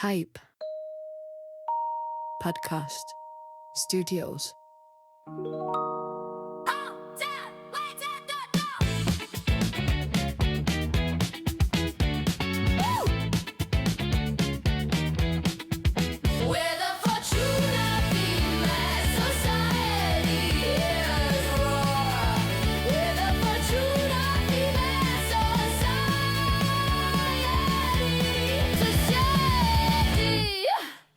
Hype Podcast Studios.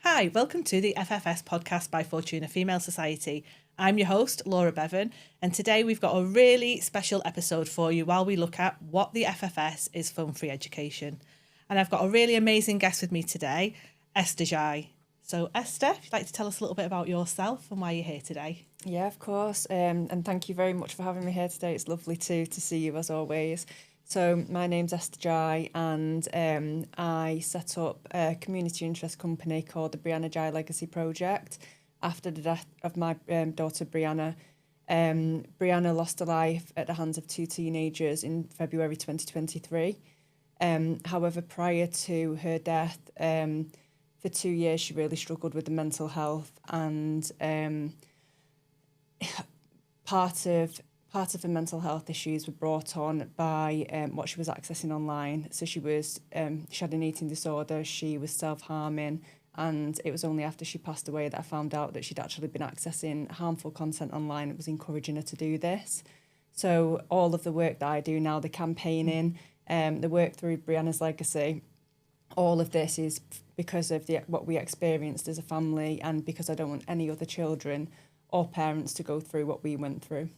Hi, welcome to the FFS podcast by Fortuna Female Society. I'm your host, Laura Bevan, and today we've got a really special episode for you while we look at what the FFS is phone-free education. And I've got a really amazing guest with me today, Esther Ghey. So Esther, if you'd like to tell us a little bit about yourself and why you're here today. Yeah, of course. And thank you very much for having me here today. It's lovely to see you as always. So my name's Esther Ghey, and I set up a community interest company called the Brianna Ghey Legacy Project after the death of my daughter Brianna. Brianna lost her life at the hands of two teenagers in February 2023. However, prior to her death, for 2 years she really struggled with the mental health, and part of the mental health issues were brought on by what she was accessing online. So she had an eating disorder, she was self-harming, and it was only after she passed away that I found out that she'd actually been accessing harmful content online. It was encouraging her to do this. So all of the work that I do now, the campaigning, the work through Brianna's legacy, all of this is because of what we experienced as a family, and because I don't want any other children or parents to go through what we went through.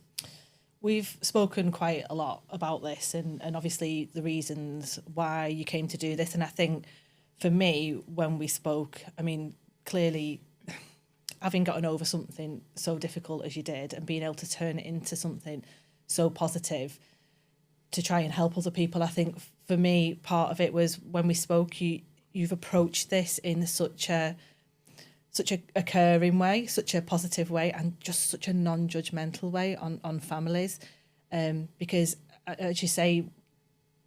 We've spoken quite a lot about this and obviously the reasons why you came to do this. And I think for me, when we spoke, I mean, clearly having gotten over something so difficult as you did and being able to turn it into something so positive to try and help other people, I think for me, part of it was when we spoke, you've approached this in such a caring way, such a positive way, and just such a non-judgmental way on families, because as you say,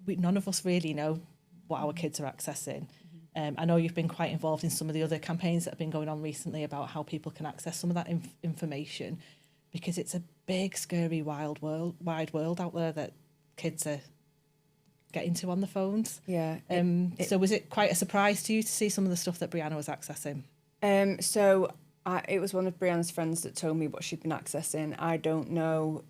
none of us really know what our kids are accessing. I know you've been quite involved in some of the other campaigns that have been going on recently about how people can access some of that information, because it's a big, scary, wide world out there that kids are getting to on the phones. Yeah. So was it quite a surprise to you to see some of the stuff that Brianna was accessing? It was one of Brianna's friends that told me what she'd been accessing. I don't know.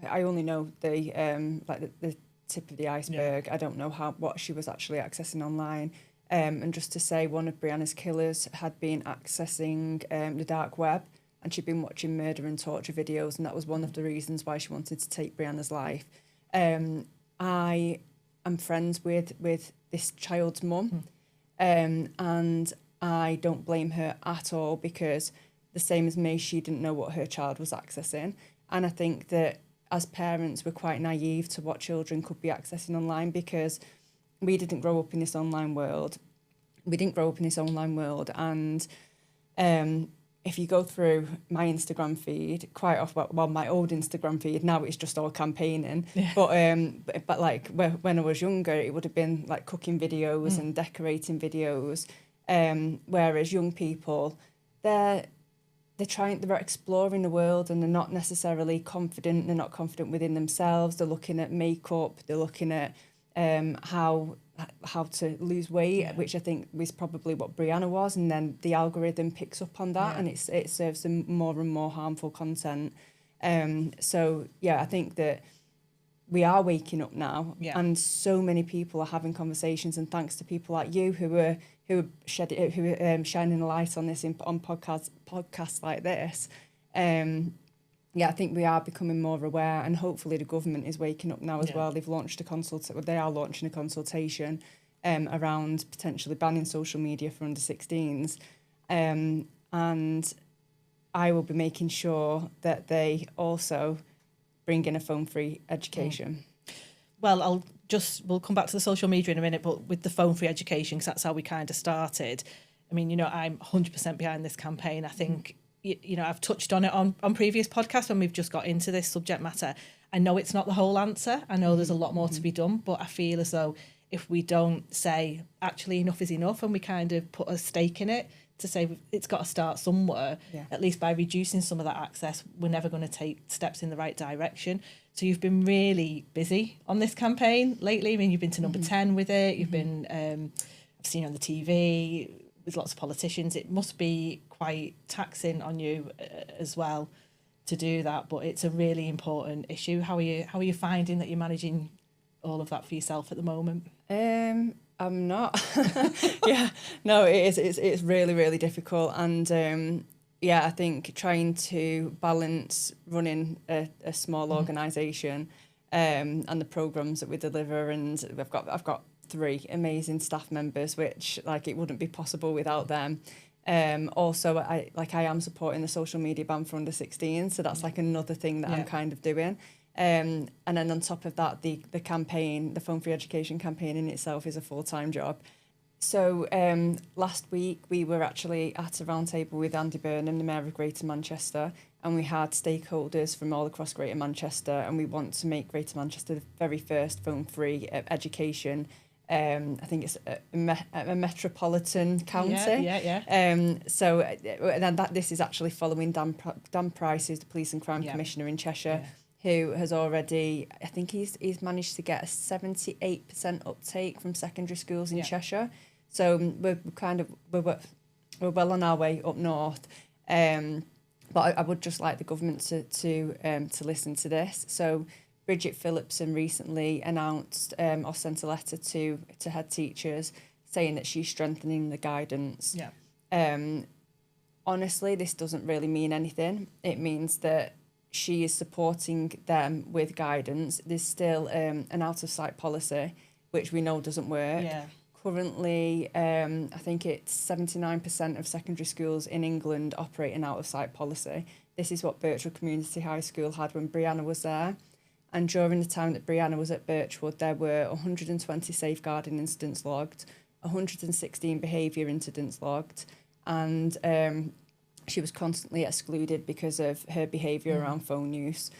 I only know the tip of the iceberg. Yeah. I don't know what she was actually accessing online. And just to say, one of Brianna's killers had been accessing the dark web, and she'd been watching murder and torture videos, and that was one of the reasons why she wanted to take Brianna's life. I am friends with this child's mum, and I don't blame her at all, because the same as me, she didn't know what her child was accessing. And I think that as parents, we're quite naive to what children could be accessing online, because we didn't grow up in this online world. And if you go through my Instagram feed, quite often, well, my old Instagram feed, now it's just all campaigning. Yeah. But like when I was younger, it would have been like cooking videos and decorating videos. Whereas young people, they're exploring the world, and they're not necessarily confident. They're not confident within themselves. They're looking at makeup. They're looking at how to lose weight, which I think was probably what Brianna was. And then the algorithm picks up on that, and it serves them more and more harmful content. I think that we are waking up now, and so many people are having conversations, and thanks to people like you who are shining a light on this on podcasts like this. I think we are becoming more aware, and hopefully the government is waking up now as well. They've launched they are launching a consultation around potentially banning social media for under 16s, and I will be making sure that they also bring in a phone-free education. Well, we'll come back to the social media in a minute, but with the phone-free education, because that's how we kind of started. I mean, I'm 100% behind this campaign. I think, I've touched on it on previous podcasts when we've just got into this subject matter. I know it's not the whole answer. I know there's a lot more to be done, but I feel as though if we don't say, actually, enough is enough, and we kind of put a stake in it to say it's got to start somewhere, at least by reducing some of that access, we're never going to take steps in the right direction. So you've been really busy on this campaign lately. I mean, you've been to number 10 with it. You've been, I've seen you on the TV with lots of politicians. It must be quite taxing on you as well to do that, but it's a really important issue. How are you finding that you're managing all of that for yourself at the moment? I'm not. No, it is. It's really, really difficult, and I think trying to balance running a small organisation and the programmes that we deliver, and I've got 3 amazing staff members, which like it wouldn't be possible without them. Also, I am supporting the social media ban for under 16, so that's like another thing that I'm kind of doing. And then on top of that, the campaign, the Phone Free Education campaign in itself is a full-time job. So last week we were actually at a roundtable with Andy Burnham, the Mayor of Greater Manchester, and we had stakeholders from all across Greater Manchester, and we want to make Greater Manchester the very first phone-free education. I think it's a metropolitan county. So then this is actually following Dan Price, who's the Police and Crime Commissioner in Cheshire, who has already, I think he's managed to get a 78% uptake from secondary schools in Cheshire. So we're well on our way up north. But I would just like the government to listen to this. So Bridget Phillipson recently announced or sent a letter to head teachers saying that she's strengthening the guidance. Honestly, this doesn't really mean anything. It means that she is supporting them with guidance. There's still an out-of-sight policy, which we know doesn't work. Currently, I think it's 79% of secondary schools in England operate an out-of-sight policy. This is what Birchwood Community High School had when Brianna was there. And during the time that Brianna was at Birchwood, there were 120 safeguarding incidents logged, 116 behaviour incidents logged, and she was constantly excluded because of her behaviour around phone use.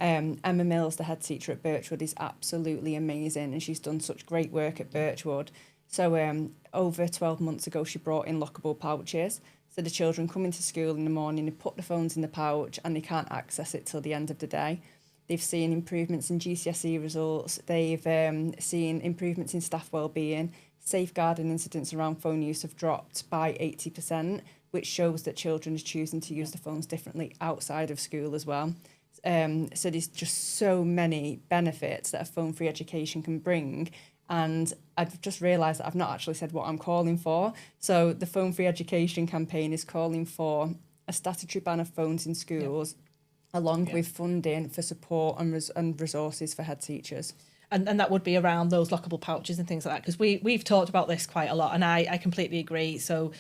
Emma Mills, the head teacher at Birchwood, is absolutely amazing, and she's done such great work at Birchwood. So over 12 months ago, she brought in lockable pouches. So the children come into school in the morning, they put the phones in the pouch, and they can't access it till the end of the day. They've seen improvements in GCSE results. They've seen improvements in staff wellbeing. Safeguarding incidents around phone use have dropped by 80%, which shows that children are choosing to use the phones differently outside of school as well. So there's just so many benefits that a phone-free education can bring. And I've just realised that I've not actually said what I'm calling for. So the Phone Free Education campaign is calling for a statutory ban of phones in schools, along with funding for support and resources for head teachers. And that would be around those lockable pouches and things like that, because we've talked about this quite a lot, and I completely agree. So,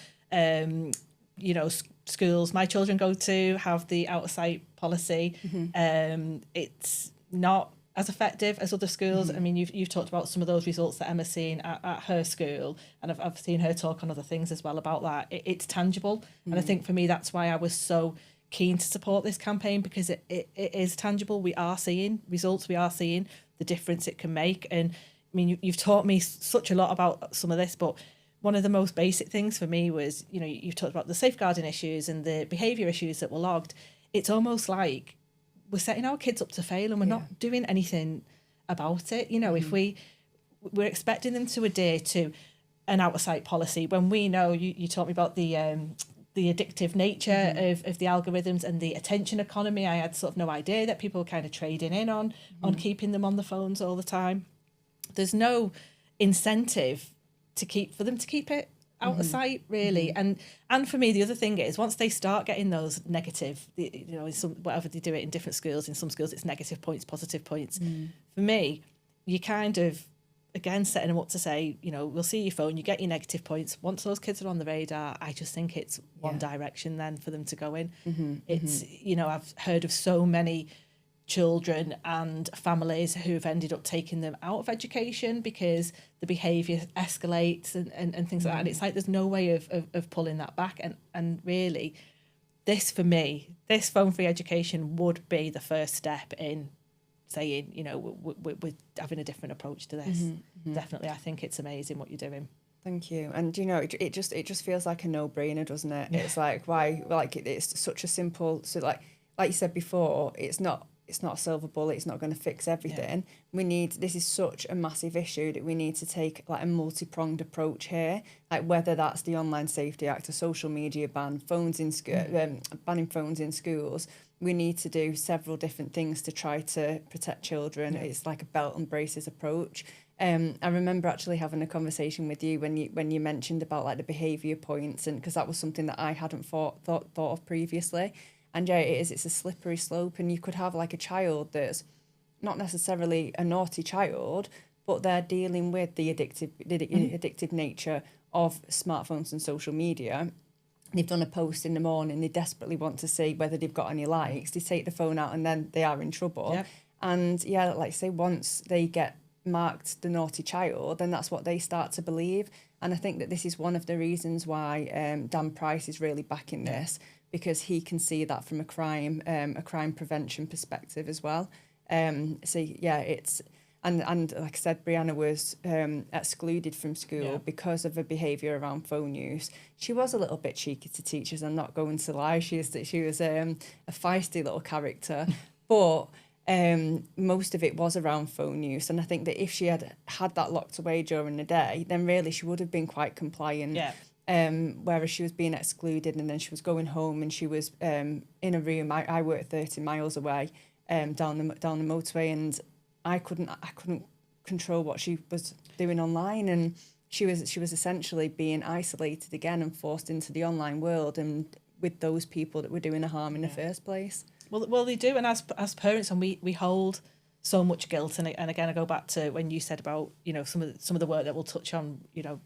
schools my children go to have the out-of-sight policy. It's not as effective as other schools. I mean, you've talked about some of those results that Emma's seen at her school, and I've seen her talk on other things as well about that. It's tangible, and I think for me that's why I was so keen to support this campaign, because it is tangible. We are seeing results. We are seeing the difference it can make. And I mean, you've taught me such a lot about some of this, but one of the most basic things for me was, you've talked about the safeguarding issues and the behaviour issues that were logged. It's almost like we're setting our kids up to fail, and we're not doing anything about it. If we're expecting them to adhere to an out-of-sight policy, when we know, you taught me about the addictive nature of the algorithms and the attention economy. I had sort of no idea that people were kind of trading in on keeping them on the phones all the time. There's no incentive for them to keep it out of sight, really. And for me, the other thing is, once they start getting those negative, whatever they do it in different schools, in some schools it's negative points, positive points. For me, you kind of, again, setting them up to say, we'll see your phone, you get your negative points. Once those kids are on the radar, I just think it's one direction then for them to go in. It's, I've heard of so many children and families who've ended up taking them out of education because the behaviour escalates and things like that. And it's like there's no way of pulling that back. And really, this, for me, this phone-free education would be the first step in saying, you know, we're having a different approach to this. Definitely, I think it's amazing what you're doing. Thank you. And you know, it just feels like a no-brainer, doesn't it? It's like, why, like it's such a simple, so like you said before, it's not a silver bullet, it's not going to fix everything. This is such a massive issue that we need to take like a multi-pronged approach here, like whether that's the Online Safety Act, a social media ban, banning phones in schools. We need to do several different things to try to protect children. It's like a belt and braces approach. I remember actually having a conversation with you when you mentioned about like the behaviour points, and because that was something that I hadn't thought of previously. And yeah, it's a slippery slope, and you could have like a child that's not necessarily a naughty child, but they're dealing with the addictive nature of smartphones and social media. They've done a post in the morning, they desperately want to see whether they've got any likes. They take the phone out and then they are in trouble. Yep. And yeah, like say once they get marked the naughty child, then that's what they start to believe. And I think that this is one of the reasons why Dan Price is really backing this, because he can see that from a crime prevention perspective as well. So yeah, it's and like I said, Brianna was excluded from school because of her behaviour around phone use. She was a little bit cheeky to teachers, I'm not going to lie. She was a feisty little character, but most of it was around phone use. And I think that if she had that locked away during the day, then really she would have been quite compliant. Yeah. Whereas she was being excluded, and then she was going home, and she was in a room. I worked 30 miles away down the motorway, and I couldn't control what she was doing online, and she was essentially being isolated again and forced into the online world, and with those people that were doing her harm in the first place. Well, they do, and as parents, and we hold so much guilt, and again I go back to when you said about, you know, some of the work that we'll touch on, you know,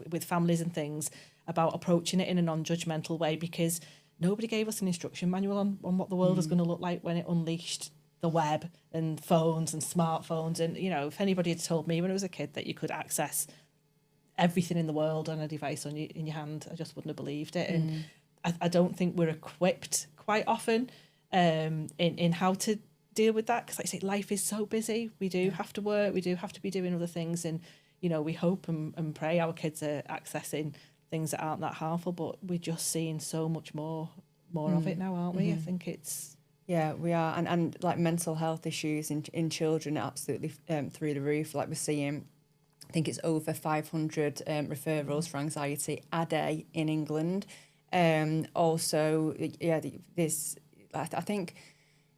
with families and things, about approaching it in a non-judgmental way, because nobody gave us an instruction manual on what the world was going to look like when it unleashed the web and phones and smartphones. And, you know, if anybody had told me when I was a kid that you could access everything in the world on a device in your hand, I just wouldn't have believed it. And I don't think we're equipped quite often in how to deal with that, because like I say, life is so busy. We do have to work, we do have to be doing other things, and you know, we hope and pray our kids are accessing things that aren't that harmful, but we're just seeing so much more of it now, aren't we? I think it's... Yeah, we are. And like mental health issues in children are absolutely through the roof. Like we're seeing, I think it's over 500 referrals for anxiety a day in England. Also, yeah, I think...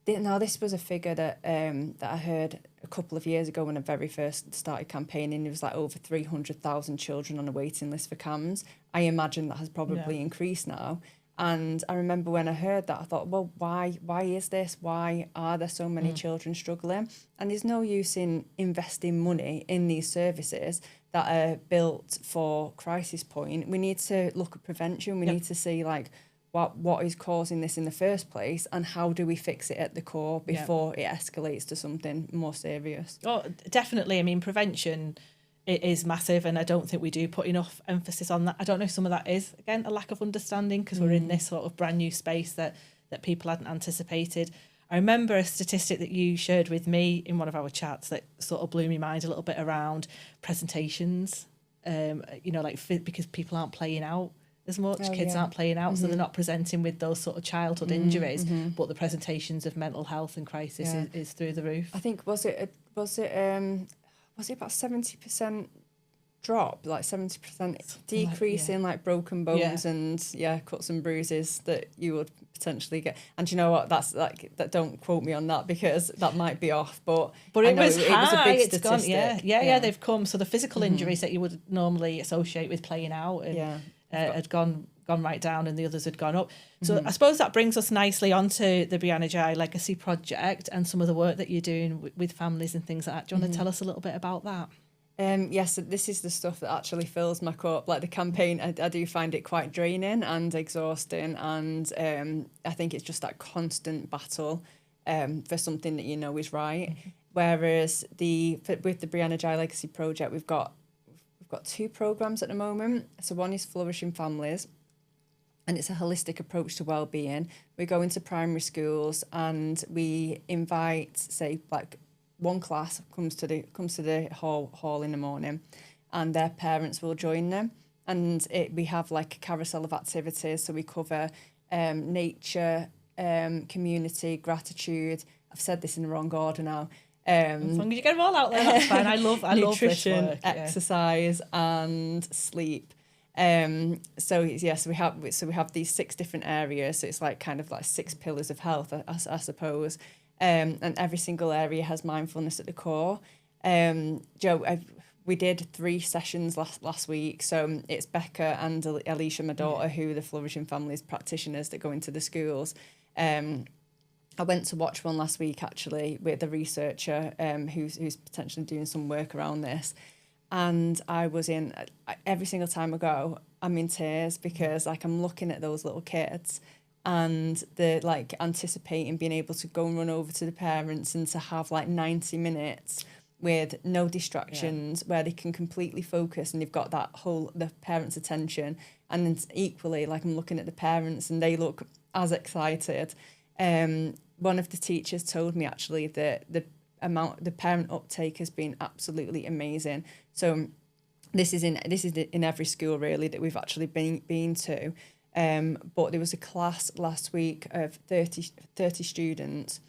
Now, this was a figure that I heard a couple of years ago when I very first started campaigning. There was like over 300,000 children on a waiting list for CAMHS. I imagine that has probably increased now. And I remember when I heard that, I thought, well, why is this? Why are there so many children struggling? And there's no use in investing money in these services that are built for crisis point. We need to look at prevention. We need to see like, what is causing this in the first place, and how do we fix it at the core before it escalates to something more serious? Oh, definitely. I mean, prevention is massive, and I don't think we do put enough emphasis on that. I don't know if some of that is, again, a lack of understanding, because we're in this sort of brand new space that people hadn't anticipated. I remember a statistic that you shared with me in one of our chats that sort of blew my mind a little bit around presentations, you know, like because people aren't playing out as much. Kids aren't playing out, so they're not presenting with those sort of childhood injuries, but the presentations of mental health and crisis is through the roof. I think was it about 70% drop, like 70% decrease in like broken bones and cuts and bruises that you would potentially get. And you know what, that's like, that, don't quote me on that, because that might be off, but it was high. It was a big it's statistic. gone, they've come. So the physical injuries that you would normally associate with playing out and had gone right down, and the others had gone up. So I suppose that brings us nicely onto the Brianna Ghey Legacy Project and some of the work that you're doing with families and things like that. Do you want to tell us a little bit about that? Yes, this is the stuff that actually fills my cup. Like the campaign, I do find it quite draining and exhausting, and I think it's just that constant battle for something that you know is right. Whereas with the Brianna Ghey Legacy Project, we've got two programs at the moment. So one is Flourishing Families, and it's a holistic approach to well-being. We go into primary schools and we invite, say, like one class comes to the hall in the morning, and their parents will join them, and we have like a carousel of activities. So we cover nature, community, gratitude. I've said this in the wrong order now. As long as you get them all out there, that's fine. I love nutrition, this work. exercise, and sleep. So we have these 6 different areas. So it's like kind of like 6 pillars of health, I suppose. And every single area has mindfulness at the core. Joe, we did 3 sessions last week. So it's Becca and Alicia, my daughter, who are the Flourishing Families practitioners that go into the schools. I went to watch one last week actually with a researcher who's potentially doing some work around this. And I was every single time I go, I'm in tears because like I'm looking at those little kids and they're like anticipating being able to go and run over to the parents and to have like 90 minutes with no distractions where they can completely focus and they've got the parents' attention. And then equally, like I'm looking at the parents and they look as excited. One of the teachers told me actually that the parent uptake has been absolutely amazing. So this is in every school really that we've actually been to. But there was a class last week of 30 students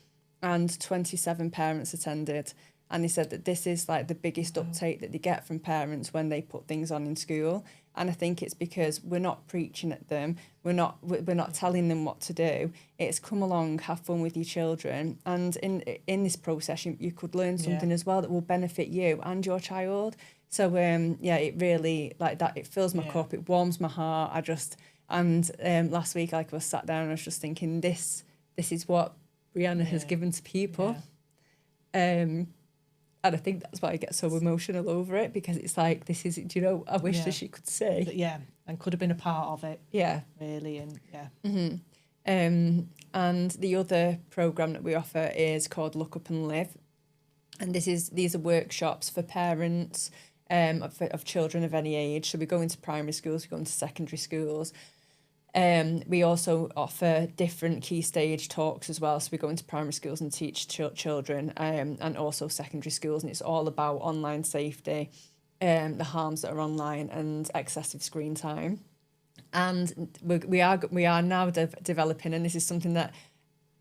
and 27 parents attended. And they said that this is like the biggest uptake that they get from parents when they put things on in school. And I think it's because we're not preaching at them. We're not telling them what to do. It's come along, have fun with your children. And in this process, you could learn something as well that will benefit you and your child. So, it really, like that, it fills my cup. It warms my heart. Last week, like I was sat down and I was just thinking, this is what Brianna has given to people. And I think that's why I get so emotional over it, because it's like, I wish that she could see. Yeah, and could have been a part of it. Yeah. Really, and Mm-hmm. And the other programme that we offer is called Look Up and Live. And these are workshops for parents of children of any age. So we go into primary schools, we go into secondary schools. We also offer different key stage talks as well. So we go into primary schools and teach children and also secondary schools. And it's all about online safety, the harms that are online and excessive screen time. And we are now developing, and this is something that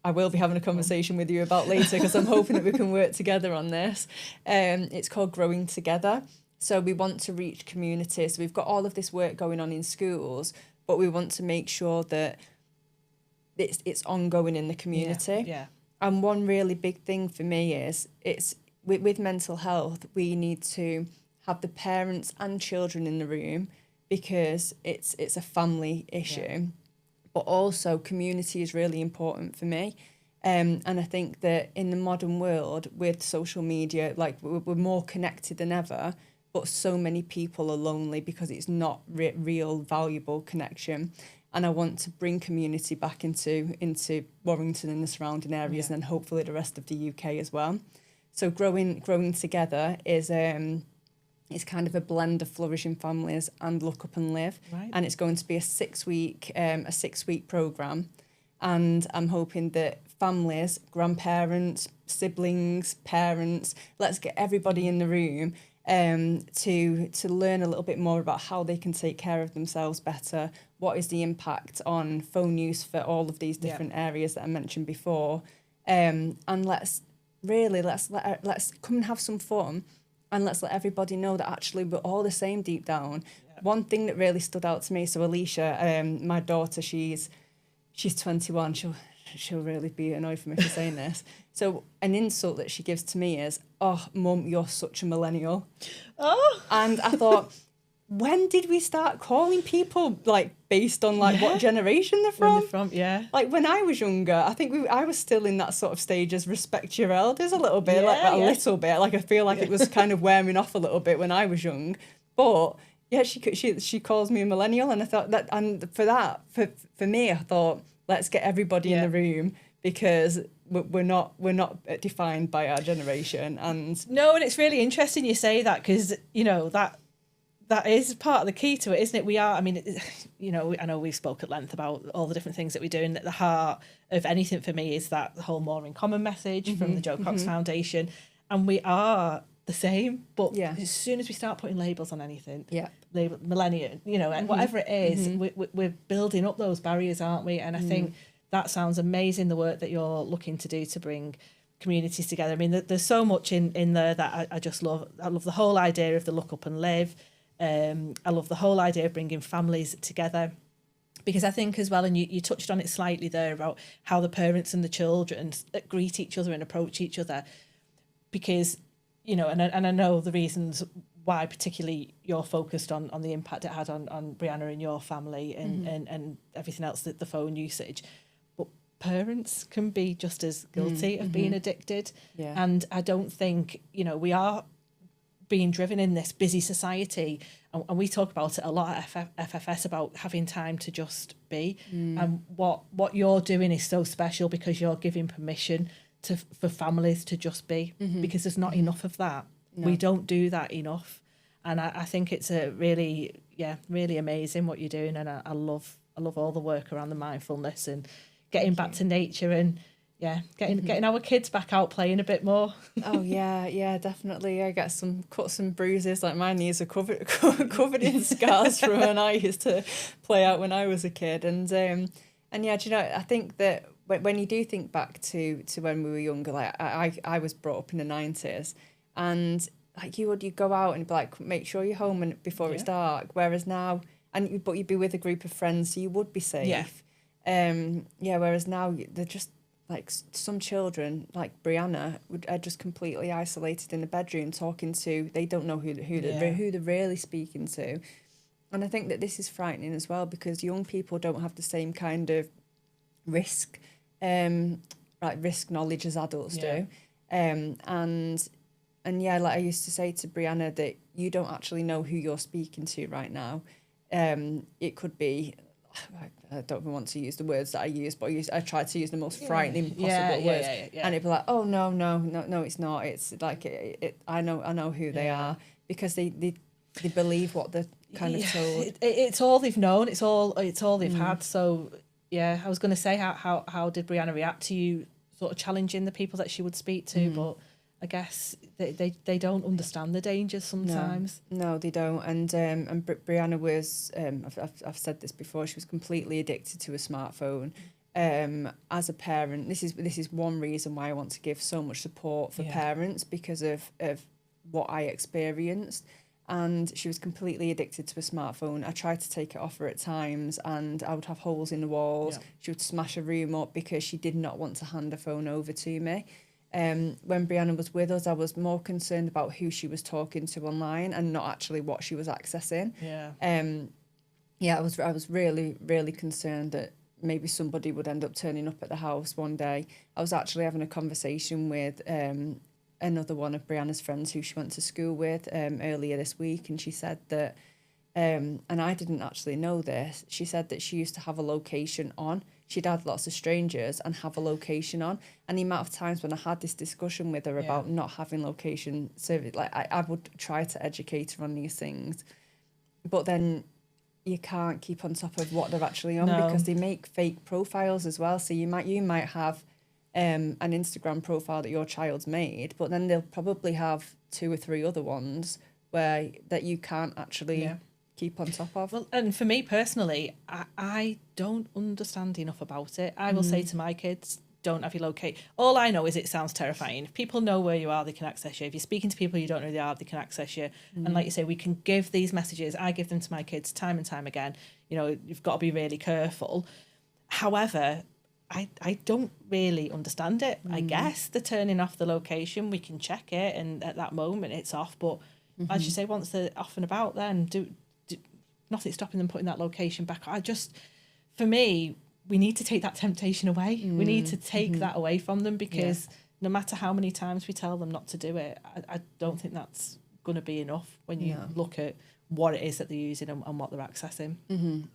I will be having a conversation with you about later because I'm hoping that we can work together on this. It's called Growing Together. So we want to reach communities. So we've got all of this work going on in schools, but we want to make sure that it's ongoing in the community. Yeah. And one really big thing for me is with mental health, we need to have the parents and children in the room because it's a family issue. Yeah. But also community is really important for me. And I think that in the modern world with social media, like we're more connected than ever, but so many people are lonely because it's not real valuable connection. And I want to bring community back into Warrington and the surrounding areas, and then hopefully the rest of the UK as well. So growing together is it's kind of a blend of Flourishing Families and Look Up and Live. Right. And it's going to be a 6-week programme. And I'm hoping that families, grandparents, siblings, parents, let's get everybody in the room to learn a little bit more about how they can take care of themselves better. What is the impact on phone use for all of these different areas that I mentioned before? And let's come and have some fun, and let's let everybody know that actually we're all the same deep down. Yeah. One thing that really stood out to me, so Alicia, my daughter, she's 21. She'll really be annoyed for me for saying this. So an insult that she gives to me is, "Oh, Mum, you're such a millennial." Oh. And I thought, when did we start calling people like based on like what generation they're from? Like when I was younger, I think I was still in that sort of stage as respect your elders a little bit, little bit. Like I feel like it was kind of wearing off a little bit when I was young. But yeah, she calls me a millennial, and I thought that, and for me, I thought, let's get everybody in the room because we're not defined by our generation. And no, and it's really interesting you say that, because you know that that is part of the key to it, isn't it? We are, I mean, I know we've spoke at length about all the different things that we do, and at the heart of anything for me is that the whole More in Common message from the Joe Cox Foundation. And we are the same, but as soon as we start putting labels on anything, label millennium, and whatever it is, we're building up those barriers, aren't we? And I think that sounds amazing, the work that you're looking to do to bring communities together. I mean, there's so much in there that I just love. I love the whole idea of the Look Up and Live. I love the whole idea of bringing families together, because I think as well, and you touched on it slightly there about how the parents and the children greet each other and approach each other, because, and I know the reasons why particularly you're focused on the impact it had on Brianna and your family and everything else, the phone usage. But parents can be just as guilty of being addicted. Yeah. And I don't think, we are being driven in this busy society, and we talk about it a lot at FFS about having time to just be. And what you're doing is so special, because you're giving permission for families to just be, because there's not enough of that. No. We don't do that enough, and I think it's a really amazing what you're doing, and I love all the work around the mindfulness and getting back to nature, and getting our kids back out playing a bit more. Oh yeah, definitely. I get some cuts and bruises, like my knees are covered in scars from when I used to play out when I was a kid, and yeah, do you know, I think that when you do think back to when we were younger, like I was brought up in the 90s, and like you'd go out and be like, make sure you're home and before it's dark. Whereas now, but you'd be with a group of friends, so you would be safe. Whereas now they're just like, some children like Brianna are just completely isolated in the bedroom talking to. They don't know who they're really speaking to, and I think that this is frightening as well, because young people don't have the same kind of risk knowledge as adults do. And like I used to say to Brianna, that you don't actually know who you're speaking to right now. It could be, I don't even want to use the words that I use, but I try to use the most frightening possible words. And it'd be like, oh no, it's not. It's like I know who they are, because they believe what they're kind of told. It's all they've known. It's all they've had. So I was going to say, how did Brianna react to you sort of challenging the people that she would speak to? But I guess they don't understand the dangers sometimes. No, they don't. And Brianna was, I've said this before, she was completely addicted to a smartphone. As a parent, this is one reason why I want to give so much support for parents, because of what I experienced. And she was completely addicted to a smartphone. I tried to take it off her at times, and I would have holes in the walls. Yeah. She would smash a room up because she did not want to hand a phone over to me. When Brianna was with us, I was more concerned about who she was talking to online and not actually what she was accessing. I was really, really concerned that maybe somebody would end up turning up at the house one day. I was actually having a conversation with another one of Brianna's friends who she went to school with earlier this week, and she said that, and I didn't actually know this, she said that she used to have a location on. She'd had lots of strangers and have a location on. And the amount of times when I had this discussion with her about not having location service, like I would try to educate her on these things. But then you can't keep on top of what they're actually on, because they make fake profiles as well. So you might have an Instagram profile that your child's made, but then they'll probably have 2 or 3 other ones that you can't actually keep on top of. Well, and for me personally, I don't understand enough about it. I will say to my kids, don't have your locate. All I know is it sounds terrifying. If people know where you are, they can access you. If you're speaking to people you don't know who they are, they can access you. And like you say, we can give these messages. I give them to my kids time and time again. You've got to be really careful. However, I don't really understand it. I guess the turning off the location, we can check it, and at that moment it's off. But as you say, once they're off and about, then do nothing stopping them putting that location back. For me, we need to take that temptation away. We need to take that away from them, because no matter how many times we tell them not to do it, I don't think that's going to be enough when you look at what it is that they're using and what they're accessing. And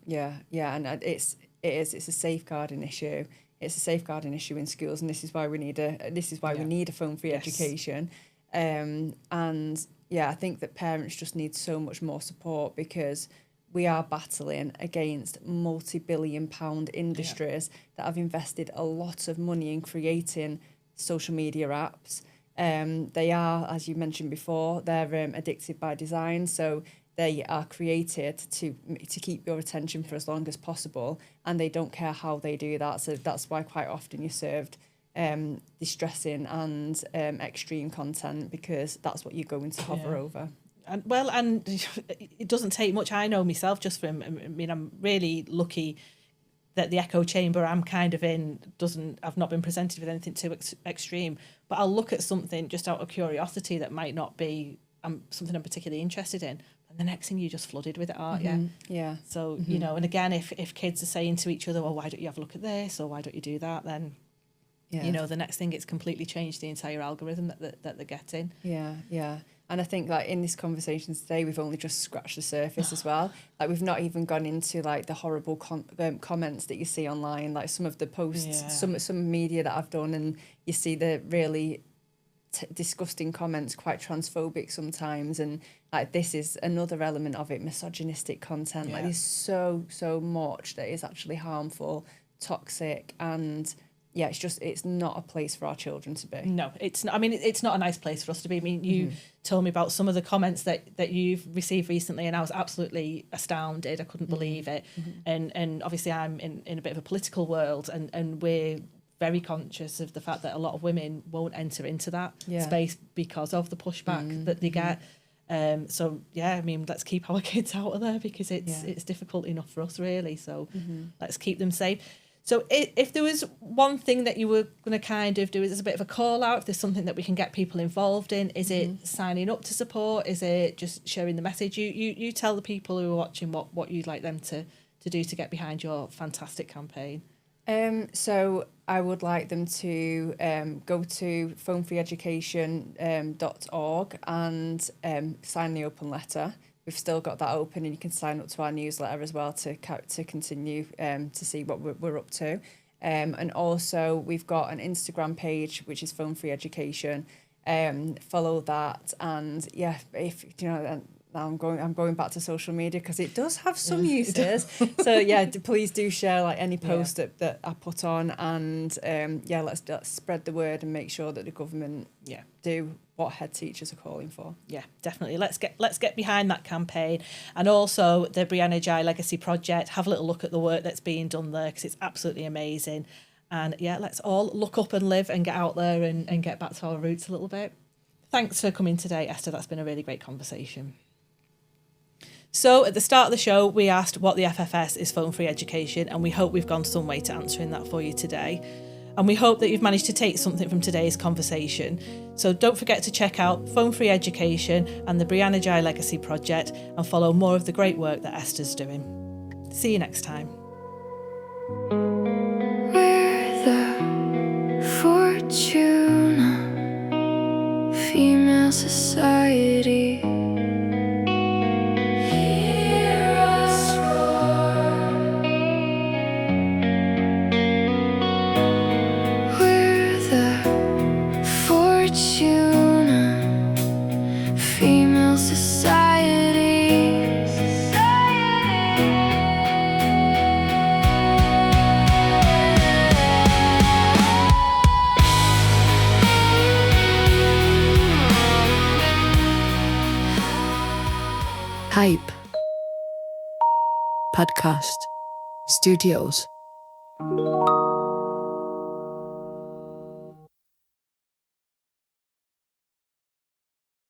it's a safeguarding issue. It's a safeguarding issue in schools, and this is why we need a phone-free education. And I think that parents just need so much more support, because we are battling against multi-billion-pound industries that have invested a lot of money in creating social media apps. They are, as you mentioned before, they're addictive by design. So they are created to keep your attention for as long as possible, and they don't care how they do that. So that's why quite often you're served distressing and extreme content, because that's what you're going to hover over. And it doesn't take much. I know myself just from, I mean, I'm really lucky that the echo chamber I'm kind of in I've not been presented with anything too extreme, but I'll look at something just out of curiosity that might not be something I'm particularly interested in. And the next thing, you're just flooded with it, aren't you? Yeah. So, you know, and again, if kids are saying to each other, well, why don't you have a look at this, or why don't you do that, then, you know, the next thing, it's completely changed the entire algorithm that they're getting. Yeah. And I think, like, in this conversation today, we've only just scratched the surface as well. Like, we've not even gone into, like, the horrible comments that you see online, like some of the posts, some media that I've done, and you see the really disgusting comments, quite transphobic sometimes. And, like, this is another element of it, misogynistic content. Like, there's so much that is actually harmful, toxic, and... yeah, it's not a place for our children to be. No, it's not. I mean, it's not a nice place for us to be. I mean, you told me about some of the comments that you've received recently, and I was absolutely astounded. I couldn't believe it. And obviously I'm in a bit of a political world, and we're very conscious of the fact that a lot of women won't enter into that space because of the pushback that they get. So yeah, I mean, let's keep our kids out of there, because it's difficult enough for us, really. So let's keep them safe. So if there was one thing that you were going to kind of do as a bit of a call out, if there's something that we can get people involved in, is it signing up to support? Is it just sharing the message? You tell the people who are watching what you'd like them to do to get behind your fantastic campaign. So I would like them to go to phonefreeeducation.org and sign the open letter. We've still got that open, and you can sign up to our newsletter as well to continue to see what we're up to. And also, we've got an Instagram page, which is Phone Free Education. Follow that, and if you know. I'm going back to social media, because it does have some uses. So please do share, like, any post that I put on, and let's spread the word and make sure that the government do what head teachers are calling for. Yeah, definitely. Let's get behind that campaign, and also the Brianna Ghey Legacy Project. Have a little look at the work that's being done there, because it's absolutely amazing. And let's all look up and live and get out there and get back to our roots a little bit. Thanks for coming today, Esther. That's been a really great conversation. So at the start of the show, we asked what the FFS is phone free education, and we hope we've gone some way to answering that for you today. And we hope that you've managed to take something from today's conversation. So don't forget to check out Phone Free Education and the Brianna Ghey Legacy Project, and follow more of the great work that Esther's doing. See you next time. We're the Fortuna Female Society. Female society. Hype Podcast Studios.